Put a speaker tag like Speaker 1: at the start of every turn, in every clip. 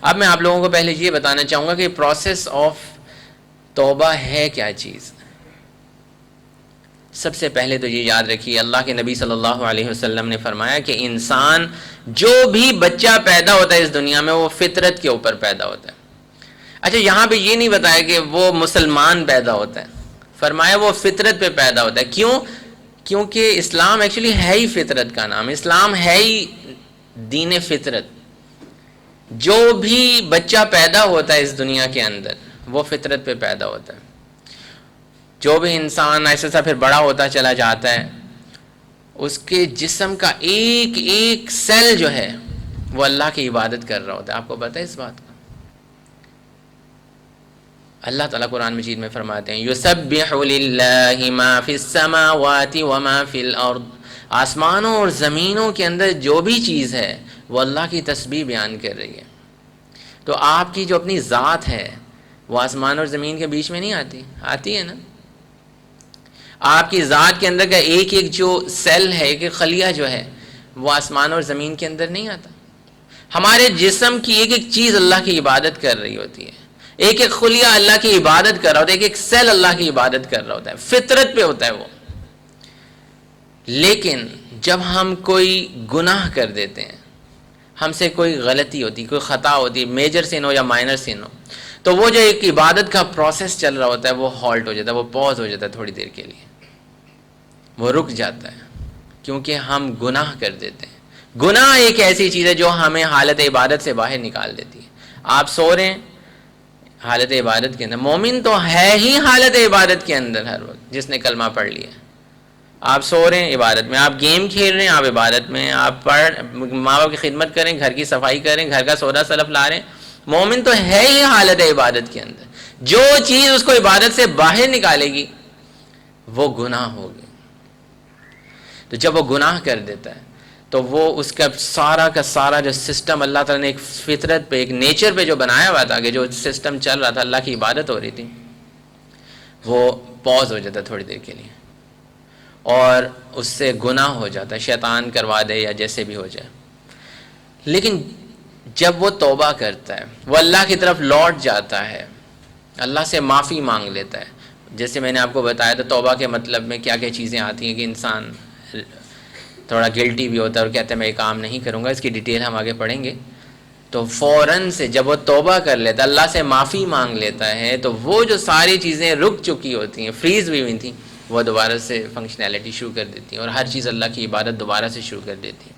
Speaker 1: اب میں آپ لوگوں کو پہلے یہ بتانا چاہوں گا کہ پروسیس آف توبہ ہے کیا چیز. سب سے پہلے تو یہ یاد رکھیے اللہ کے نبی صلی اللہ علیہ وسلم نے فرمایا کہ انسان جو بھی بچہ پیدا ہوتا ہے اس دنیا میں وہ فطرت کے اوپر پیدا ہوتا ہے. اچھا یہاں پہ یہ نہیں بتایا کہ وہ مسلمان پیدا ہوتا ہے, فرمایا وہ فطرت پہ پیدا ہوتا ہے. کیوں؟ کیونکہ اسلام ایکچولی ہے ہی فطرت کا نام, اسلام ہے ہی دین فطرت. جو بھی بچہ پیدا ہوتا ہے اس دنیا کے اندر وہ فطرت پہ پیدا ہوتا ہے. جو بھی انسان ایسا ایسا پھر بڑا ہوتا چلا جاتا ہے, اس کے جسم کا ایک ایک سیل جو ہے وہ اللہ کی عبادت کر رہا ہوتا ہے. آپ کو پتہ ہے اس بات کا؟ اللہ تعالیٰ قرآن مجید میں فرماتے ہیں یسبح للہ ما فی السماوات وما فی الارض, آسمانوں اور زمینوں کے اندر جو بھی چیز ہے وہ اللہ کی تسبیح بیان کر رہی ہے. تو آپ کی جو اپنی ذات ہے وہ آسمان اور زمین کے بیچ میں نہیں آتی, آتی ہے نا. آپ کی ذات کے اندر کا ایک ایک جو سیل ہے, ایک ایک خلیہ جو ہے وہ آسمان اور زمین کے اندر نہیں آتا. ہمارے جسم کی ایک ایک چیز اللہ کی عبادت کر رہی ہوتی ہے, ایک ایک خلیہ اللہ کی عبادت کر رہا ہوتا ہے, ایک ایک سیل اللہ کی عبادت کر رہا ہوتا ہے, فطرت پہ ہوتا ہے وہ. لیکن جب ہم کوئی گناہ کر دیتے ہیں, ہم سے کوئی غلطی ہوتی, کوئی خطا ہوتی, میجر سن ہو یا مائنر سن ہو, تو وہ جو ایک عبادت کا پروسیس چل رہا ہوتا ہے وہ ہالٹ ہو جاتا ہے, وہ پوز ہو جاتا ہے تھوڑی دیر کے لیے, وہ رک جاتا ہے کیونکہ ہم گناہ کر دیتے ہیں. گناہ ایک ایسی چیز ہے جو ہمیں حالت عبادت سے باہر نکال دیتی ہے. آپ سو رہے ہیں حالت عبادت کے اندر, مومن تو ہے ہی حالت عبادت کے اندر ہر وقت جس نے کلمہ پڑھ لیا. آپ سو رہے ہیں عبادت میں, آپ گیم کھیل رہے ہیں آپ عبادت میں, آپ ماں باپ کی خدمت کریں, گھر کی صفائی کریں, گھر کا سودا سلف لا رہے ہیں, مومن تو ہے ہی حالت عبادت کے اندر. جو چیز اس کو عبادت سے باہر نکالے گی وہ گناہ ہوگی. تو جب وہ گناہ کر دیتا ہے تو وہ اس کا سارا جو سسٹم اللہ تعالیٰ نے ایک فطرت پہ, ایک نیچر پہ جو بنایا ہوا تھا, کہ جو سسٹم چل رہا تھا, اللہ کی عبادت ہو رہی تھی, وہ پوز ہو جاتا ہے تھوڑی دیر کے لیے, اور اس سے گناہ ہو جاتا ہے, شیطان کروا دے یا جیسے بھی ہو جائے. لیکن جب وہ توبہ کرتا ہے, وہ اللہ کی طرف لوٹ جاتا ہے, اللہ سے معافی مانگ لیتا ہے. جیسے میں نے آپ کو بتایا تھا توبہ کے مطلب میں کیا کیا چیزیں آتی ہیں, کہ انسان تھوڑا گلٹی بھی ہوتا ہے اور کہتا ہے میں یہ کام نہیں کروں گا, اس کی ڈیٹیل ہم آگے پڑھیں گے. تو فوراً سے جب وہ توبہ کر لیتا ہے, اللہ سے معافی مانگ لیتا ہے, تو وہ جو ساری چیزیں رک چکی ہوتی ہیں, فریز بھی ہوئی تھیں, وہ دوبارہ سے فنکشنالٹی شروع کر دیتی ہیں, اور ہر چیز اللہ کی عبادت دوبارہ سے شروع کر دیتی ہے.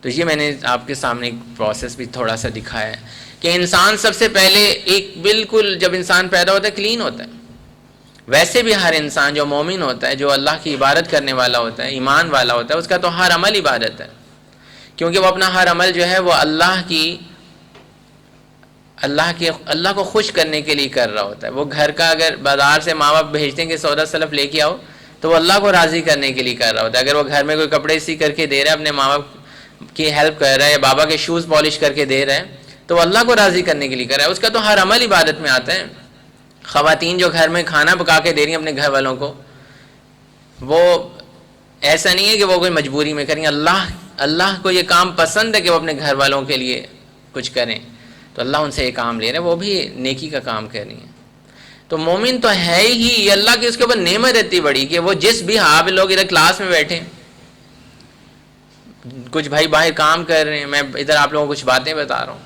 Speaker 1: تو یہ میں نے آپ کے سامنے ایک پروسیس بھی تھوڑا سا دکھایا ہے کہ انسان سب سے پہلے ایک بالکل جب انسان پیدا ہوتا ہے کلین ہوتا ہے. ویسے بھی ہر انسان جو مومن ہوتا ہے, جو اللہ کی عبادت کرنے والا ہوتا ہے, ایمان والا ہوتا ہے, اس کا تو ہر عمل عبادت ہے, کیونکہ وہ اپنا ہر عمل جو ہے وہ اللہ کو خوش کرنے کے لیے کر رہا ہوتا ہے. وہ گھر کا اگر بازار سے ماں باپ بھیجتے ہیں کہ سودا سلف لے کے آؤ, تو وہ اللہ کو راضی کرنے کے لیے کر رہا ہوتا ہے. اگر وہ گھر میں کوئی کپڑے سی کر کے دے رہا ہے, اپنے ماں باپ کی ہیلپ کر رہا ہے, یا بابا کے شوز پالش کر کے دے رہا ہے, تو وہ اللہ کو راضی کرنے کے لیے کر رہا ہے. اس کا تو ہر عمل عبادت میں آتا ہے. خواتین جو گھر میں کھانا پکا کے دے رہی ہیں اپنے گھر والوں کو, وہ ایسا نہیں ہے کہ وہ کوئی مجبوری میں کریں. اللہ کو یہ کام پسند ہے کہ وہ اپنے گھر والوں کے لیے کچھ کریں, تو اللہ ان سے یہ کام لے رہے ہیں, وہ بھی نیکی کا کام کر رہی ہیں. تو مومن تو ہے ہی, اللہ کی اس کے اوپر نعمت اتنی بڑی کہ وہ جس بھی آپ لوگ ادھر کلاس میں بیٹھے, کچھ بھائی باہر کام کر رہے ہیں, میں ادھر آپ لوگوں کو کچھ باتیں بتا رہا ہوں.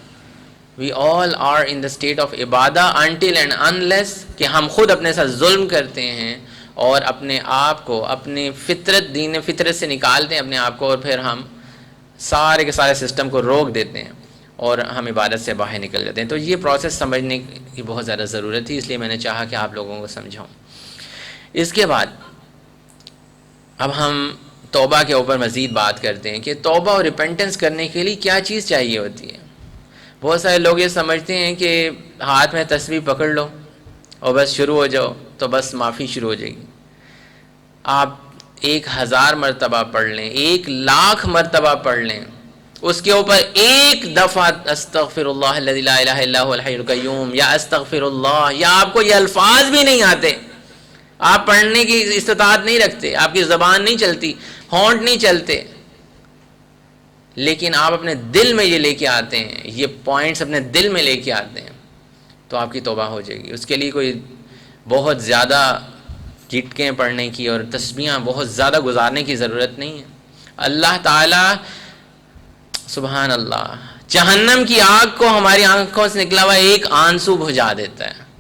Speaker 1: We all are in the state of Ubadah until and unless کہ ہم خود اپنے ساتھ ظلم کرتے ہیں اور اپنے آپ کو اپنی دین فطرت سے نکالتے ہیں اپنے آپ کو, اور پھر ہم سارے کے سارے سسٹم کو روک دیتے ہیں اور ہم عبادت سے باہر نکل جاتے ہیں. تو یہ پروسیس سمجھنے کی بہت زیادہ ضرورت تھی, اس لیے میں نے چاہا کہ آپ لوگوں کو سمجھاؤں. اس کے بعد اب ہم توبہ کے اوپر مزید بات کرتے ہیں کہ توبہ اور ریپینٹنس کرنے کے لیے کیا چیز چاہیے ہوتی ہے. بہت سارے لوگ یہ سمجھتے ہیں کہ ہاتھ میں تسبیح پکڑ لو اور بس شروع ہو جاؤ تو بس معافی شروع ہو جائے گی. آپ 1000 مرتبہ پڑھ لیں, 1,00,000 مرتبہ پڑھ لیں, اس کے اوپر ایک دفعہ استغفر اللہ الذی لا الہ الا هو الحی القیوم یا استغفر اللہ, یا آپ کو یہ الفاظ بھی نہیں آتے, آپ پڑھنے کی استطاعت نہیں رکھتے, آپ کی زبان نہیں چلتی, ہونٹ نہیں چلتے, لیکن آپ اپنے دل میں یہ لے کے آتے ہیں، یہ پوائنٹس اپنے دل میں لے کے آتے ہیں، تو آپ کی توبہ ہو جائے گی۔ اس کے لیے کوئی بہت زیادہ چٹکیں پڑھنے کی اور تسبیحاں بہت زیادہ گزارنے کی ضرورت نہیں ہے۔ اللہ تعالیٰ سبحان اللہ جہنم کی آگ کو ہماری آنکھوں سے نکلا ہوا ایک آنسو بجھا دیتا ہے۔